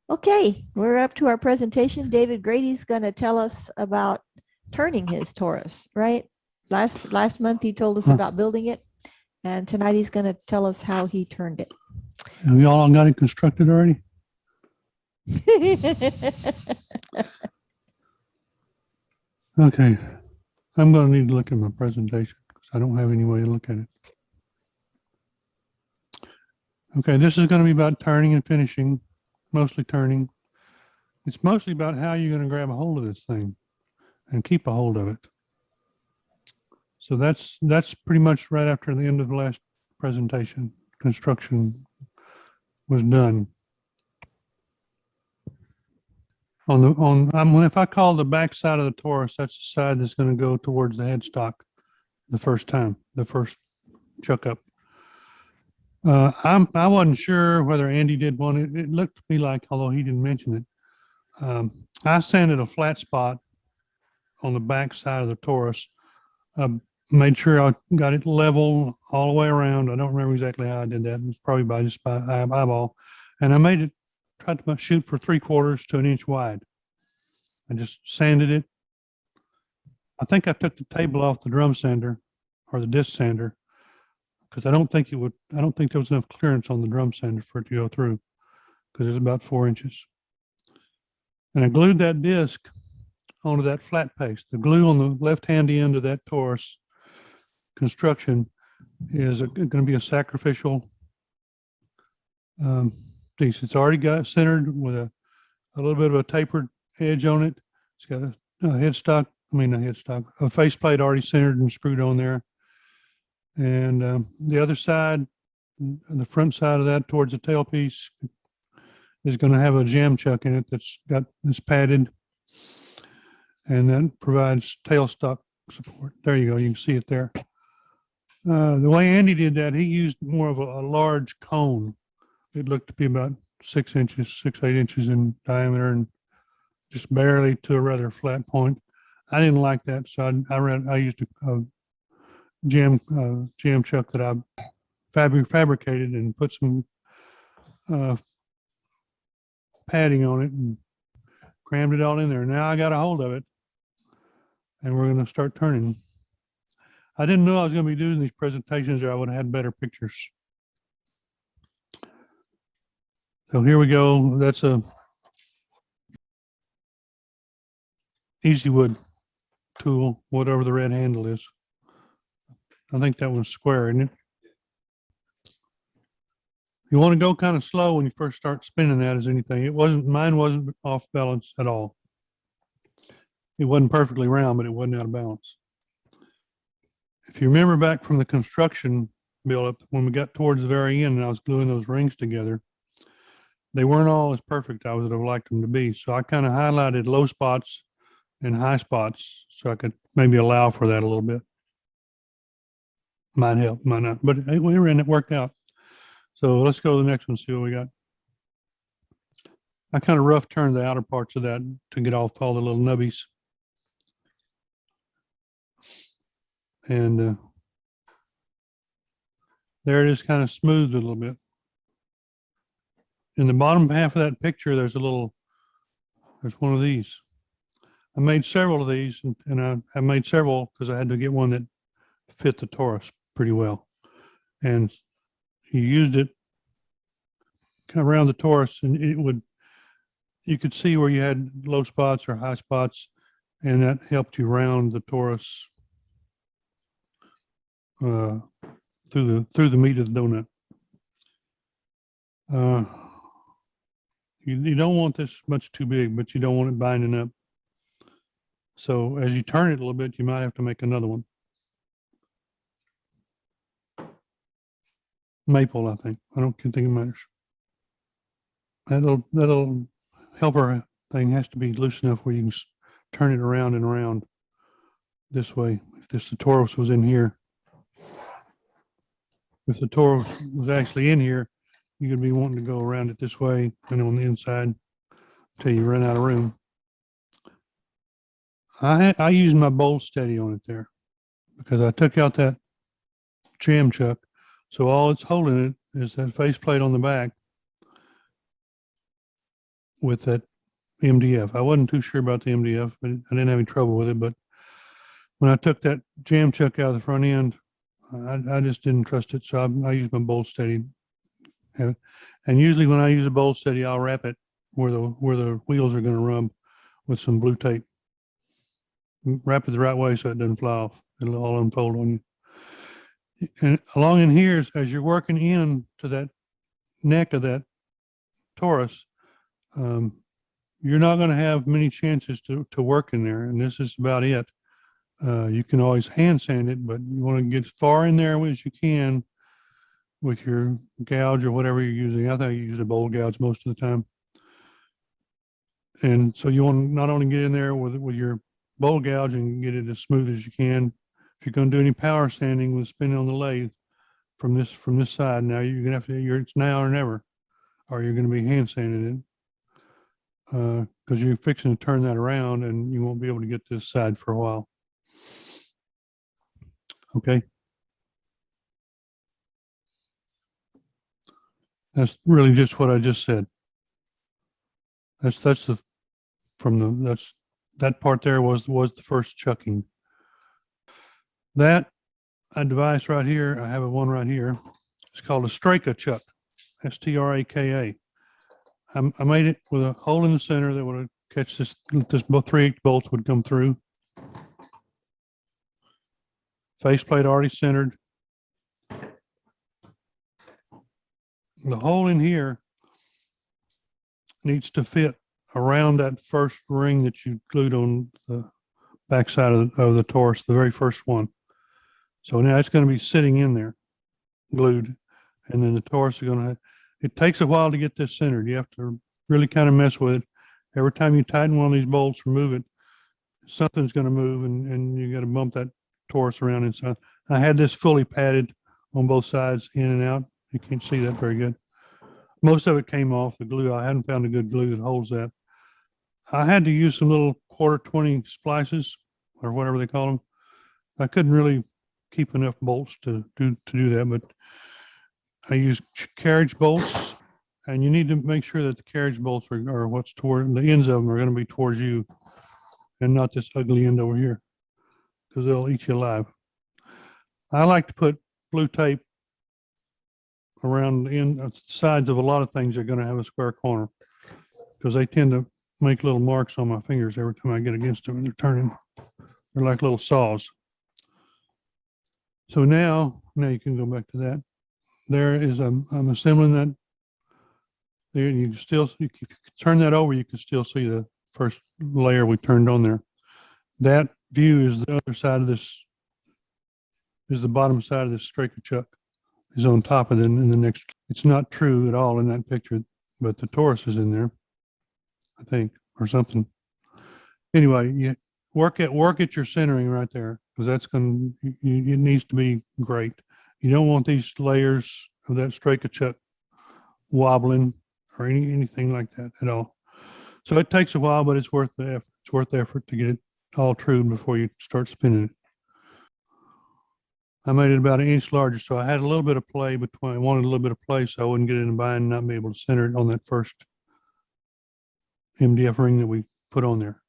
Okay, we're up to our presentation. David Grady's going to tell us about turning his Taurus, right? Last month he told us about building it, and tonight he's going to tell us how he turned it. Have you all got it constructed already? Okay, I'm going to need to look at my presentation because I don't have any way to look at it. Okay, this is going to be about turning and finishing, mostly turning. It's mostly about how you're going to grab a hold of this thing and keep a hold of it. So that's pretty much right after the end of the last presentation. Construction was done. If I call the back side of the Torus, that's the side that's going to go towards the headstock the first time, the first chuck up. I wasn't sure whether Andy did one. It looked to me like, although he didn't mention it, I sanded a flat spot on the back side of the Torus. Made sure I got it level all the way around. I don't remember exactly how I did that. It was probably by eyeball. And I made it, tried to shoot for 3/4 to an inch wide. I just sanded it. I think I took the table off the drum sander or the disc sander because I don't think there was enough clearance on the drum sander for it to go through because it's about 4 inches. And I glued that disc onto that flat paste. The glue on the left-hand end of that Torus construction is going to be a sacrificial piece. It's already got centered with a little bit of a tapered edge on it. It's got a faceplate already centered and screwed on there. And the other side, the front side of that towards the tailpiece is going to have a jam chuck in it that's padded, and that provides tailstock support. There you go. You can see it there. The way Andy did that, he used more of a large cone. It looked to be about 6 inches, 8 inches in diameter and just barely to a rather flat point. I didn't like that, so I used a jam chuck that I fabricated and put some padding on it and crammed it all in there. Now I got a hold of it, and we're going to start turning. I didn't know I was going to be doing these presentations, or I would have had better pictures. So here we go. That's a easy wood tool, whatever the red handle is. I think that one's square, isn't it? You want to go kind of slow when you first start spinning that as anything. Mine wasn't off balance at all. It wasn't perfectly round, but it wasn't out of balance. If you remember back from the construction build-up, when we got towards the very end and I was gluing those rings together, they weren't all as perfect I would have liked them to be. So I kind of highlighted low spots and high spots so I could maybe allow for that a little bit. Might help, might not, but it worked out. So let's go to the next one, see what we got. I kind of rough turned the outer parts of that to get off all the little nubbies. And there it is, kind of smoothed a little bit. In the bottom half of that picture, there's one of these. I made several of these, and I made several because I had to get one that fit the Torus pretty well. And you used it kind of around the Torus, and you could see where you had low spots or high spots, and that helped you round the Torus through the meat of the donut. You don't want this much too big, but you don't want it binding up. So as you turn it a little bit, you might have to make another one. Maple, I think. I don't think it matters. That'll help our thing. Has to be loose enough where you can turn it around and around this way. If the Torus was in here, if the Torus was actually in here, you could be wanting to go around it this way and on the inside until you run out of room. I used my bolt steady on it there because I took out that jam chuck. So all it's holding it is that faceplate on the back. with that MDF. I wasn't too sure about the MDF, but I didn't have any trouble with it. But when I took that jam chuck out of the front end, I just didn't trust it. So I used my bolt steady. And usually when I use a bolt steady, I'll wrap it where the wheels are going to rub with some blue tape. Wrap it the right way so it doesn't fly off. It'll all unfold on you. And along in here, as you're working in to that neck of that Torus, you're not going to have many chances to work in there. And this is about it. You can always hand sand it, but you want to get as far in there as you can with your gouge or whatever you're using. I think you use a bowl gouge most of the time. And so you want to not only get in there with your bowl gouge and get it as smooth as you can. If you're going to do any power sanding with spinning on the lathe from this side, now you're gonna have to. It's now or never, or you're going to be hand sanding it because you're fixing to turn that around and you won't be able to get this side for a while. Okay. That's really just what I just said. That's the that part there was the first chucking. That a device right here, I have one right here. It's called a Straka chuck, Straka. I made it with a hole in the center that would catch this 3/8 bolts would come through. Faceplate already centered. The hole in here needs to fit around that first ring that you glued on the backside of the Torus, the very first one. So now it's going to be sitting in there, glued, and then the Torus are going to. It takes a while to get this centered. You have to really kind of mess with it. Every time you tighten one of these bolts, remove it, something's going to move, and you got to bump that Torus around inside. I had this fully padded on both sides, in and out. You can't see that very good. Most of it came off the glue. I hadn't found a good glue that holds that. I had to use some little 1/4-20 splices or whatever they call them. I couldn't really keep enough bolts to do that, but I used carriage bolts, and you need to make sure that the carriage bolts are what's toward the ends of them are going to be towards you and not this ugly end over here because they'll eat you alive. I like to put blue tape around the sides of a lot of things that are going to have a square corner because they tend to make little marks on my fingers every time I get against them and they're turning. They're like little saws. So now you can go back to that. There is I'm assembling that. There you can still, if you turn that over, you can still see the first layer we turned on there. That view is the other side of this, is the bottom side of this Straka chuck is on top of it in the next. It's not true at all in that picture, but the Torus is in there, I think, or something. Anyway, you work at your centering right there because that's going to, it needs to be great. You don't want these layers of that Straka chuck wobbling or anything like that at all. So it takes a while, but it's worth the effort. It's worth the effort to get it all true before you start spinning it. I made it about 1 inch larger, so I had a little bit of play between. I wanted a little bit of play, so I wouldn't get in a bind and not be able to center it on that first MDF ring that we put on there.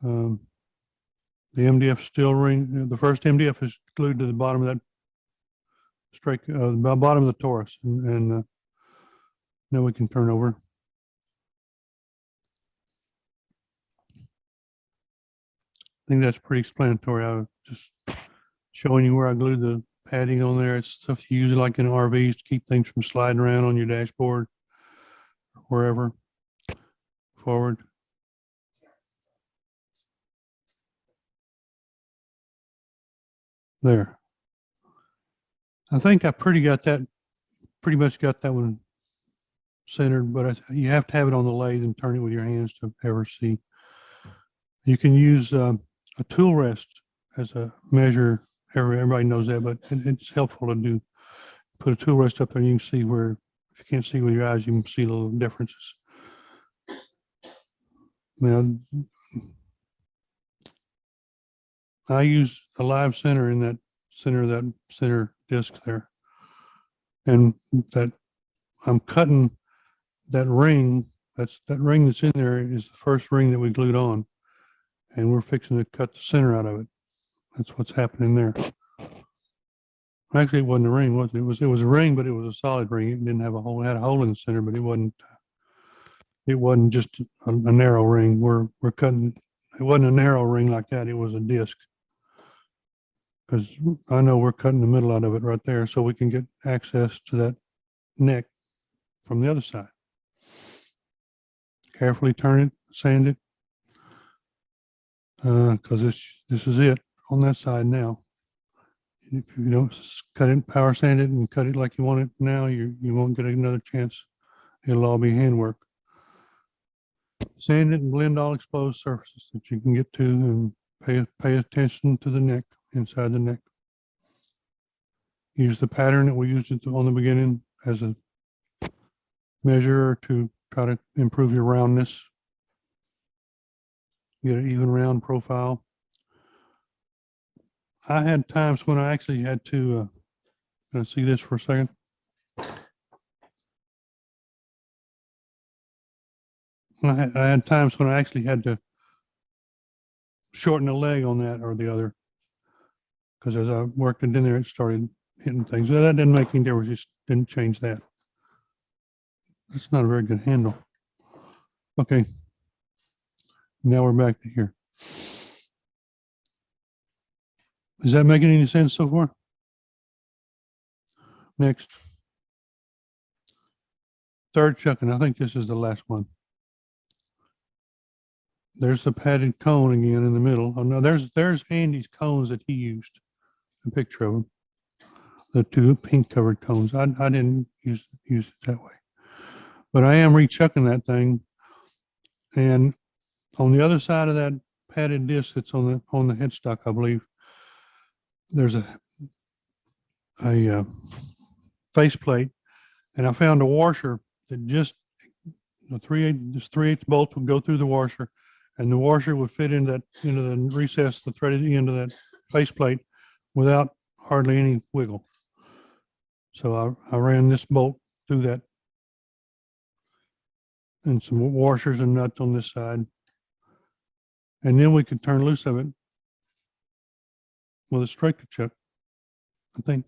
The MDF steel ring, the first MDF is glued to the bottom of that strike, the bottom of the Torus, and now we can turn over. I think that's pretty explanatory. I was just showing you where I glued the padding on there. It's stuff you use like in RVs to keep things from sliding around on your dashboard, or wherever. Forward. There. I think I pretty much got that one centered, but you have to have it on the lathe and turn it with your hands to ever see. You can use a tool rest as a measure. Everybody knows that, but it's helpful to put a tool rest up there and you can see where, if you can't see with your eyes, you can see little differences. Now, I use a live center in that center disc there. And that I'm cutting that ring that ring that's in there is the first ring that we glued on, and we're fixing to cut the center out of it. That's what's happening there. Actually, it wasn't a ring, was it? It was a ring, but it was a solid ring. It didn't have a hole. It had a hole in the center, but it wasn't. It wasn't just a narrow ring. We're cutting. It wasn't a narrow ring like that. It was a disc. Because I know we're cutting the middle out of it right there, so we can get access to that neck from the other side. Carefully turn it, sand it, because this is it on that side now. If you don't cut it, power sand it, and cut it like you want it now, you won't get another chance. It'll all be handwork. Sand it and blend all exposed surfaces that you can get to, and pay attention to the neck, inside the neck. Use the pattern that we used on the beginning as a measure to try to improve your roundness. Get an even round profile. I had times when I actually had to, can I see this for a second? I had times when I actually had to shorten the leg on that or the other, because as I worked it in there, it started hitting things. That didn't make any difference, just didn't change that. That's not a very good handle. Okay. Now we're back to here. Is that making any sense so far? Next. Third chucking. I think this is the last one. There's the padded cone again in the middle. Oh no, there's Andy's cones that he used. A picture of them. The two pink covered cones. I didn't use it that way. But I am rechucking that thing. And on the other side of that padded disc that's on the headstock, I believe, there's a faceplate, and I found a washer that just the 3/8 bolt would go through the washer, and the washer would fit into the recess, the threaded end of that faceplate without hardly any wiggle. So I ran this bolt through that, and some washers and nuts on this side, and then we could turn loose of it with a striker chuck. I think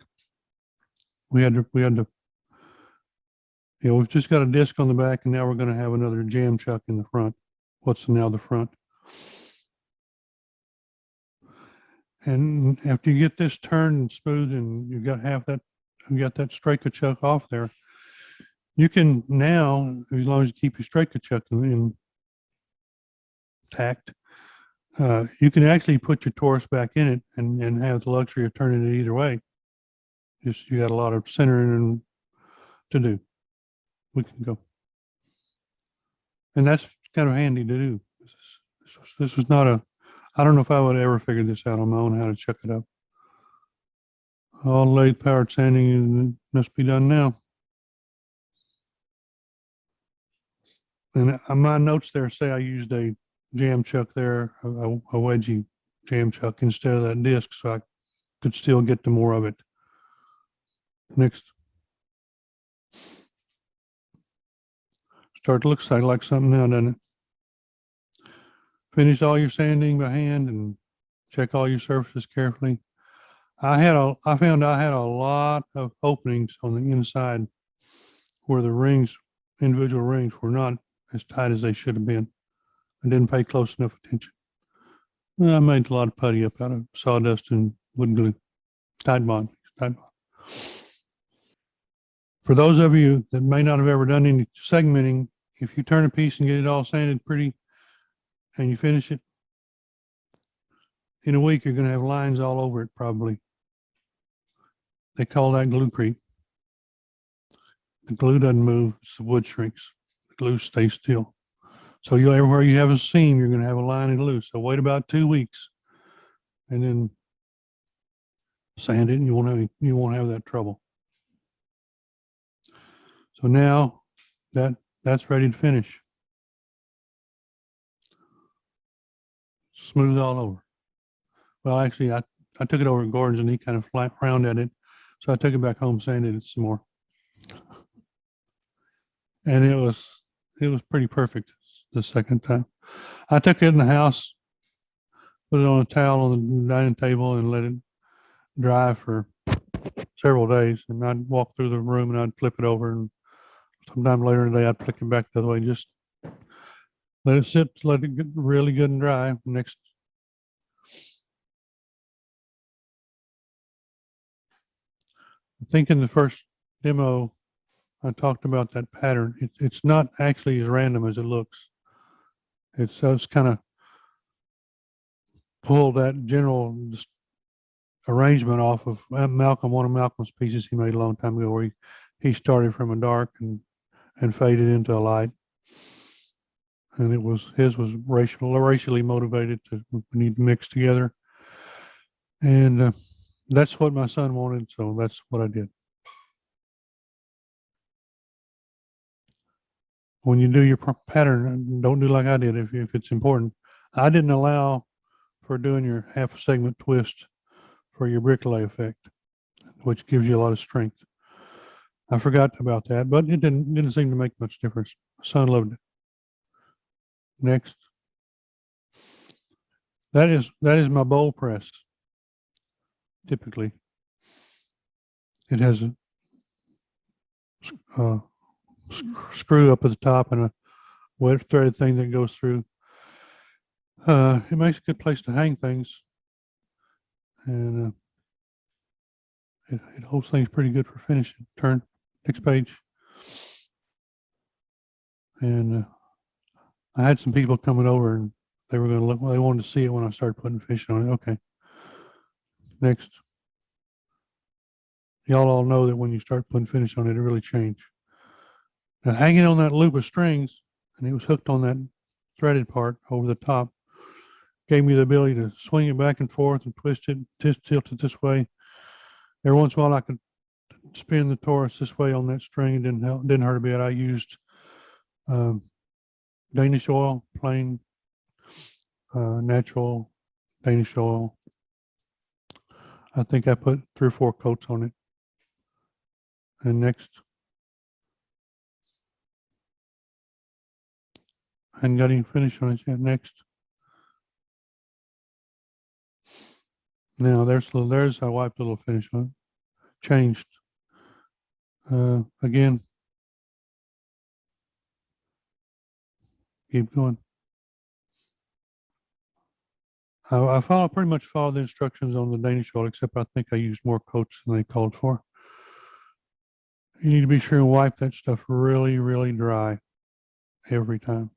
we had to, we've just got a disc on the back, and now we're going to have another jam chuck in the front. What's now the front? And after you get this turned and smooth, and you got that striker chuck off there, you can now, as long as you keep your striker chuck intact, you can actually put your Torus back in it and have the luxury of turning it either way. Just you got a lot of centering to do. We can go, and that's kind of handy to do. This was not a. I don't know if I would ever figure this out on my own, how to chuck it up. All lathe powered sanding must be done now. And my notes there say I used a jam chuck there, a wedgie jam chuck instead of that disc, so I could still get to more of it. Next. Start to look like something now, doesn't it? Finish all your sanding by hand and check all your surfaces carefully. I found I had a lot of openings on the inside where the individual rings were not as tight as they should have been. I didn't pay close enough attention. I made a lot of putty up out of sawdust and wood glue. Tide bond. For those of you that may not have ever done any segmenting, if you turn a piece and get it all sanded pretty and you finish it, in a week you're going to have lines all over it probably. They call that glue creep. The glue doesn't move, it's the wood shrinks. The glue stays still. So everywhere you have a seam, you're going to have a line of glue. So wait about 2 weeks and then sand it, and you won't have that trouble. So now that's ready to finish. Smooth all over. Well, actually, I took it over to Gordon's and he kind of frowned at it. So I took it back home, sanded it some more. And it was pretty perfect the second time. I took it in the house, put it on a towel on the dining table, and let it dry for several days. And I'd walk through the room and I'd flip it over, and sometime later in the day I'd flick it back the other way. Just let it sit, let it get really good and dry. Next, I think in the first demo I talked about that pattern. It's not actually as random as it looks. It's just kind of pulled that general arrangement off of Malcolm, one of Malcolm's pieces he made a long time ago, where he started from a dark and faded into a light. And his was racially motivated to need to mix together. And that's what my son wanted, so that's what I did. When you do your pattern, don't do like I did if it's important. I didn't allow for doing your half segment twist for your bricklay effect, which gives you a lot of strength. I forgot about that, but it didn't seem to make much difference. My son loved it. Next. That is my bowl press. Typically, it has a screw up at the top and a wet threaded thing that goes through. It makes a good place to hang things, and it holds things pretty good for finishing. Turn next page. And I had some people coming over, and they were going to look. Well, they wanted to see it when I started putting fish on it. Okay. Next. Y'all all know that when you start putting finish on it, it really changed. Now, hanging on that loop of strings, and it was hooked on that threaded part over the top, gave me the ability to swing it back and forth and twist it, tilt it this way. Every once in a while, I could spin the Torus this way on that string. It didn't hurt a bit. I used Danish oil, plain natural Danish oil. I think I put 3 or 4 coats on it. And next, I hadn't got any finish on it yet. Next. Now there's I wiped a little finish on it. Changed. Again. Keep going. I pretty much followed the instructions on the Danish oil, except I think I used more coats than they called for. You need to be sure and wipe that stuff really, really dry every time,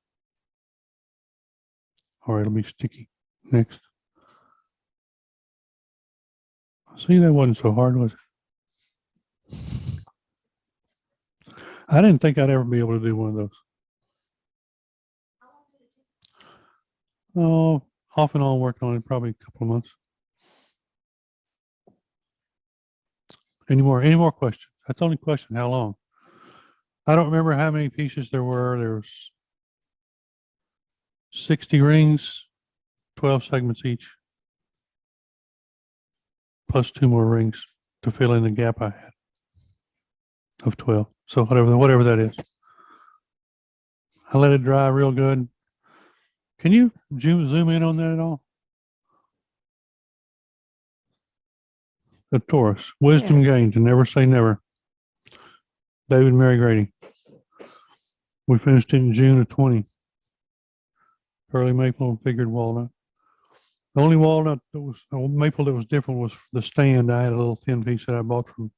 or it'll be sticky. Next. See, that wasn't so hard, was it? I didn't think I'd ever be able to do one of those. Oh, off and on worked on it probably a couple of months. Any more questions? That's the only question. How long? I don't remember how many pieces there were. There was 60 rings, 12 segments each, plus 2 more rings to fill in the gap I had of 12. So whatever that is. I let it dry real good. Can you zoom in on that at all? The Torus, wisdom gained to never say never. David and Mary Grady. We finished it in June of 20. Early maple and figured walnut. The only walnut that was maple that was different was the stand. I had a little thin piece that I bought from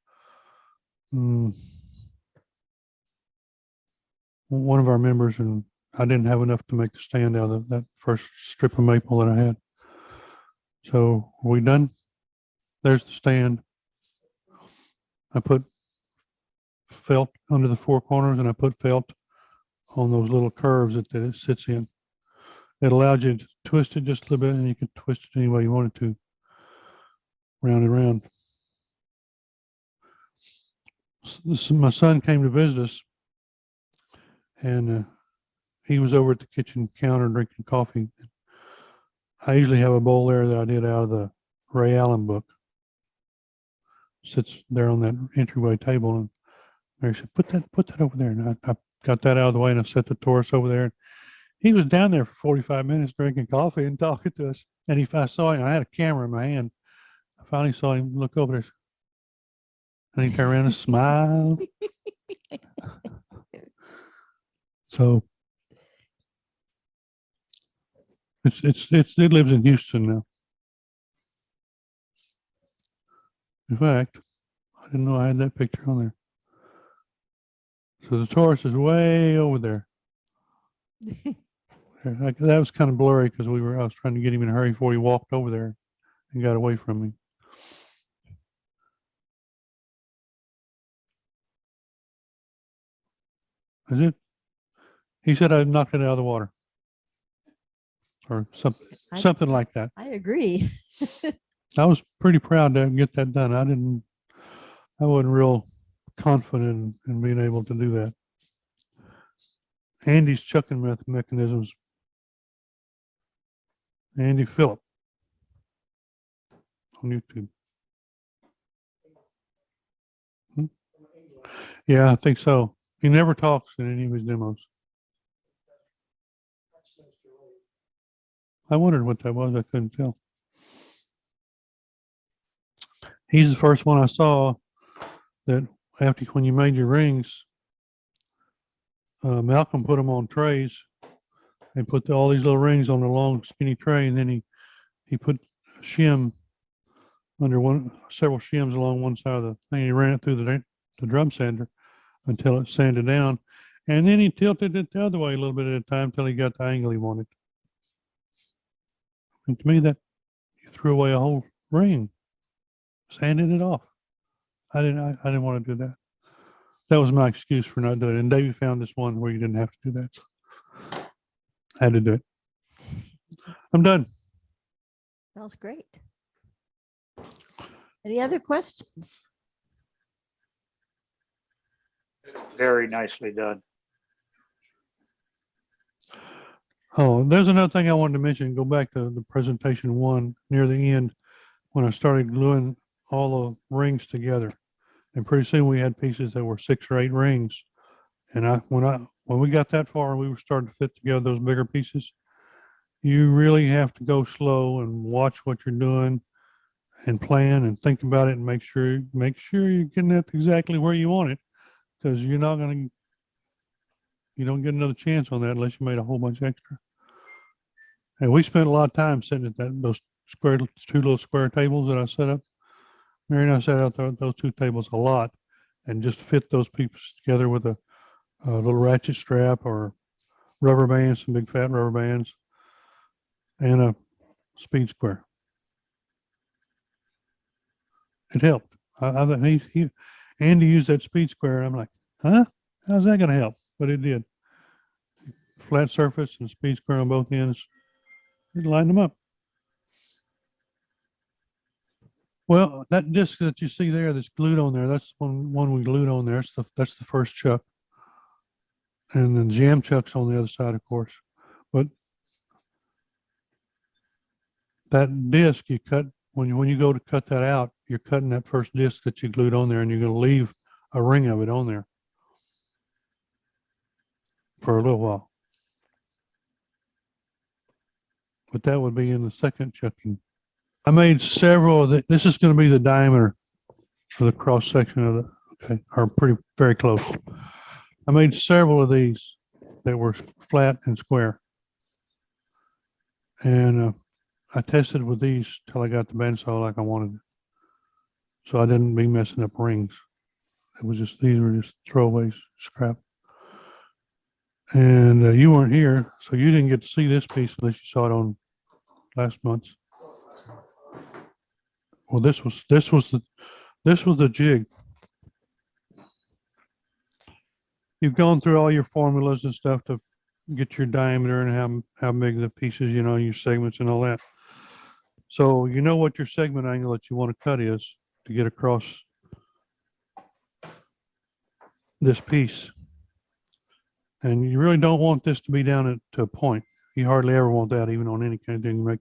one of our members, and I didn't have enough to make the stand out of that first strip of maple that I had. So are we done? There's the stand. I put felt under the 4 corners, and I put felt on those little curves that it sits in. It allowed you to twist it just a little bit, and you can twist it any way you wanted to, round and round. My son came to visit us, and he was over at the kitchen counter drinking coffee. I usually have a bowl there that I did out of the Ray Allen book. Sits there on that entryway table, and Mary said, "Put that over there." And I got that out of the way and I set the Taurus over there. He was down there for 45 minutes drinking coffee and talking to us. And if I saw him, I had a camera in my hand. I finally saw him look over there and he turned around and smiled. So it lives in Houston now. In fact, I didn't know I had that picture on there. So the Taurus is way over there. That was kind of blurry because I was trying to get him in a hurry before he walked over there and got away from me. Is it? He said I knocked it out of the water. Or something like that. I agree. I was pretty proud to get that done. I wasn't real confident in being able to do that. Andy's chucking mechanisms. Andy Phillip on YouTube. Yeah, I think so. He never talks in any of his demos. I wondered what that was. I couldn't tell. He's the first one I saw that after when you made your rings, Malcolm put them on trays and put all these little rings on a long skinny tray, and then he put a shim under several shims along one side of the thing. He ran it through the drum sander until it sanded down, and then he tilted it the other way a little bit at a time until he got the angle he wanted. And to me, that you threw away a whole ring, sanded it off. I didn't want to do that. That was my excuse for not doing it. And Davey found this one where you didn't have to do that. So I had to do it. I'm done. That was great. Any other questions? Very nicely done. Oh, there's another thing I wanted to mention. Go back to the presentation one near the end when I started gluing all the rings together. And pretty soon we had pieces that were 6 or 8 rings. And when we got that far and we were starting to fit together those bigger pieces, you really have to go slow and watch what you're doing and plan and think about it and make sure you're getting it exactly where you want it, because you don't get another chance on that unless you made a whole bunch extra. And we spent a lot of time sitting at those 2 little square tables that I set up. Mary and I sat out there, those 2 tables a lot and just fit those pieces together with a little ratchet strap or rubber bands, some big fat rubber bands, and a speed square. It helped. Andy used that speed square, and I'm like, huh? How's that going to help? But it did. Flat surface and speed square on both ends. It lined them up. Well, that disc that you see there that's glued on there, that's one we glued on there. That's the first chuck. And then jam chuck's on the other side, of course. But that disc you cut, when you go to cut that out, you're cutting that first disc that you glued on there, and you're going to leave a ring of it on there for a little while. But that would be in the second chucking. I made several of this is going to be the diameter of the cross section of the, very close. I made several of these that were flat and square. And I tested with these till I got the bandsaw like I wanted it. So I didn't be messing up rings. These were just throwaways, scrap. And you weren't here, so you didn't get to see this piece unless you saw it on last month's. Well, this was the jig. You've gone through all your formulas and stuff to get your diameter and how big the pieces, your segments and all that. So you know what your segment angle that you want to cut is to get across this piece. And you really don't want this to be down to a point. You hardly ever want that, even on any kind of thing you make.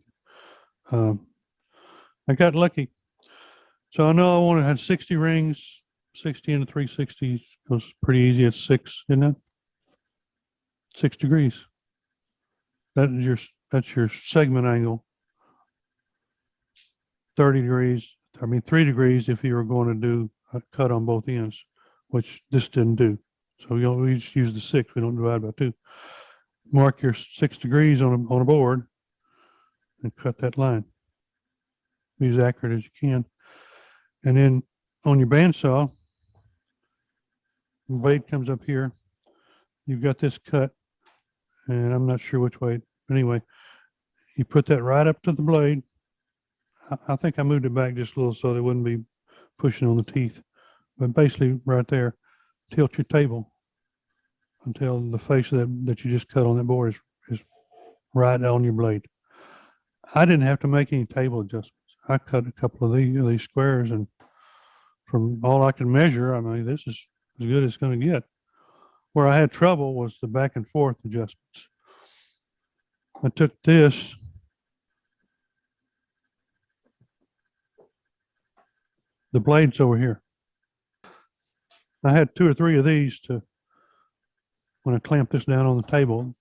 I got lucky. So I know I had 60 rings, 60 into 360 goes pretty easy at 6, isn't it? 6 degrees. That's your segment angle. 30 degrees, 3 degrees if you were going to do a cut on both ends, which this didn't do. So we just use the 6. We don't divide by 2. Mark your 6 degrees on a board and cut that line. Be as accurate as you can. And then on your bandsaw, the blade comes up here. You've got this cut, and I'm not sure which way. Anyway, you put that right up to the blade. I think I moved it back just a little so they wouldn't be pushing on the teeth. But basically right there, tilt your table until the face of that you just cut on that board is right on your blade. I didn't have to make any table adjustments. I cut a couple of these squares, and from all I could measure, I mean, this is as good as it's going to get. Where I had trouble was the back and forth adjustments. I took this, the blade's over here. I had 2 or 3 of these when I clamped this down on the table.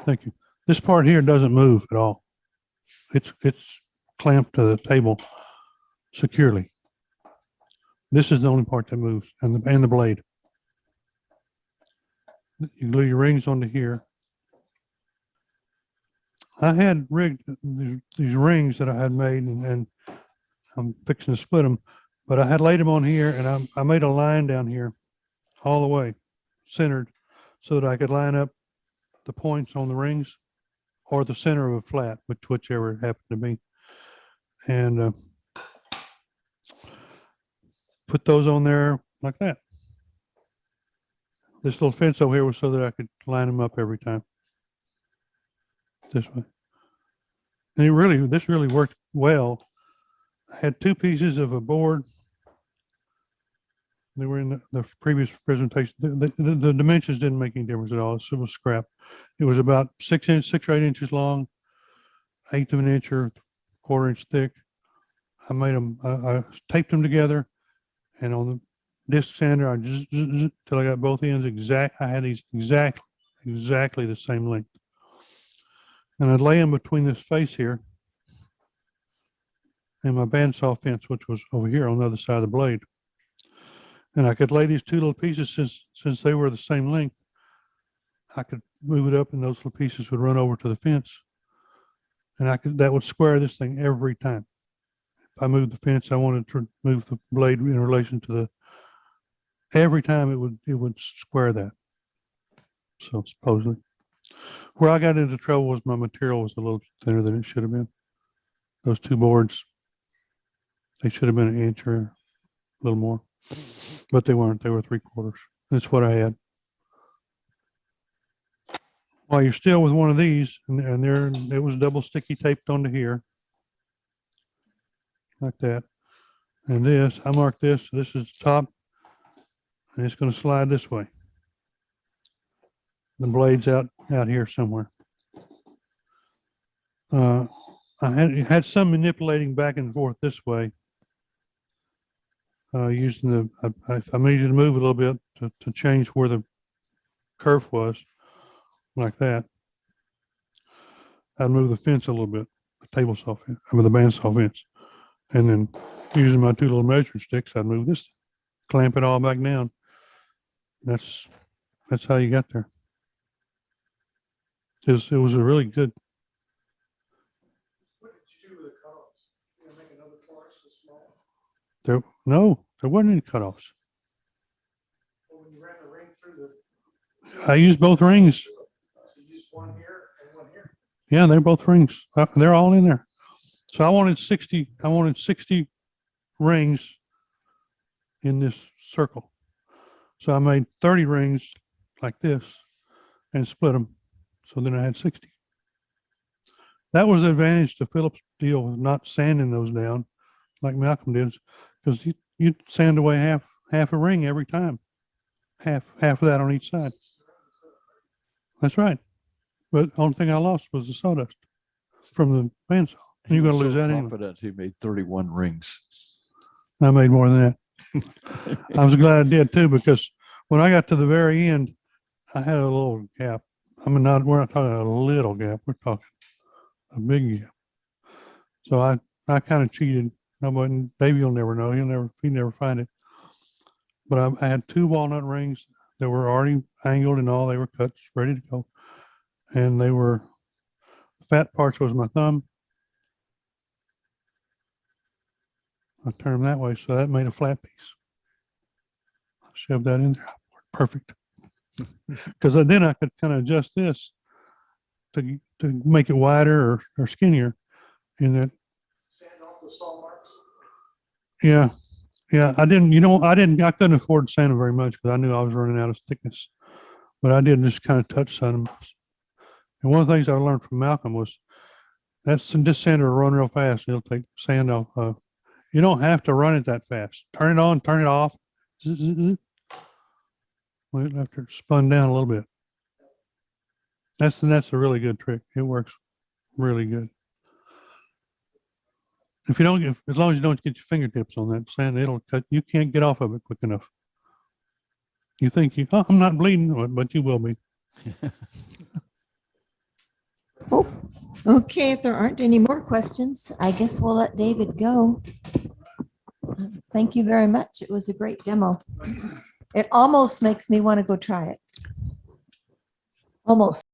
Thank you. This part here doesn't move at all. It's clamped to the table securely. This is the only part that moves, and the blade. You glue your rings onto here. I had rigged these rings that I had made, and I'm fixing to split them, but I had laid them on here, and I made a line down here all the way centered so that I could line up the points on the rings or the center of a flat, whichever it happened to be. And put those on there like that. This little fence over here was so that I could line them up every time. This way. And this really worked well. I had 2 pieces of a board. They were in the previous presentation. The dimensions didn't make any difference at all. It was scrap. It was about 6 or 8 inches long, 1/8 of an inch or 1/4 inch thick. I made them, I taped them together, and on the disc sander, I just till I got both ends exact. I had these exactly the same length. And I'd lay them between this face here and my bandsaw fence, which was over here on the other side of the blade. And I could lay these 2 little pieces since they were the same length. I could move it up, and those little pieces would run over to the fence. And that would square this thing every time. If I moved the fence, I wanted to move the blade in relation to every time it would square that. So supposedly. Where I got into trouble was my material was a little thinner than it should have been. Those 2 boards, they should have been 1 inch or a little more, but they weren't. They were 3/4. That's what I had. While you're still with one of these, and there it was double sticky taped onto here, like that. And this, I marked this. This is the top, and it's going to slide this way. The blade's out here somewhere. I had some manipulating back and forth this way, using I needed to move a little bit to change where the kerf was, like that. I'd move the fence a little bit, the table saw fence, the bandsaw fence, and then using my 2 little measuring sticks, I'd move this, clamp it all back down. That's how you got there. It was a really good. What did you do with the cutoffs? You gonna make another Torus this small? There wasn't any cutoffs. Or when you ran the ring through the. I used both rings. So you used one here and one here. Yeah, they're both rings. They're all in there. So I wanted 60 rings in this circle. So I made 30 rings like this and split them. So then I had 60. That was the advantage to Phillips' deal with not sanding those down like Malcolm did, because you sand away half a ring every time. Half of that on each side. That's right. But the only thing I lost was the sawdust from the bandsaw. You're going to lose that anyway. Confident he made 31 rings. I made more than that. I was glad I did too, because when I got to the very end, I had a little gap. I mean, we're not talking a little gap. We're talking a big gap. So I kind of cheated. I wasn't, Davey will never know. He'll never find it. But I had 2 walnut rings that were already angled and all. They were cut, ready to go. And they were, fat parts was my thumb. I turned them that way. So that made a flat piece. I shoved that in there. Perfect. Because then I could kind of adjust this to make it wider or skinnier. And that, Sand off the saw marks. yeah, I couldn't afford to sand them very much because I knew I was running out of thickness. But I did just kind of touch some. And one of the things I learned from Malcolm was this sander will run real fast. It'll take sand off. You don't have to run it that fast. Turn it on, turn it off. Wait after it spun down a little bit. That's a really good trick. It works really good. If you don't get, as long as you don't get your fingertips on that sand, it'll cut. You can't get off of it quick enough. You think I'm not bleeding, but you will be. Oh, okay. If there aren't any more questions, I guess we'll let David go. Thank you very much. It was a great demo. It almost makes me want to go try it. Almost.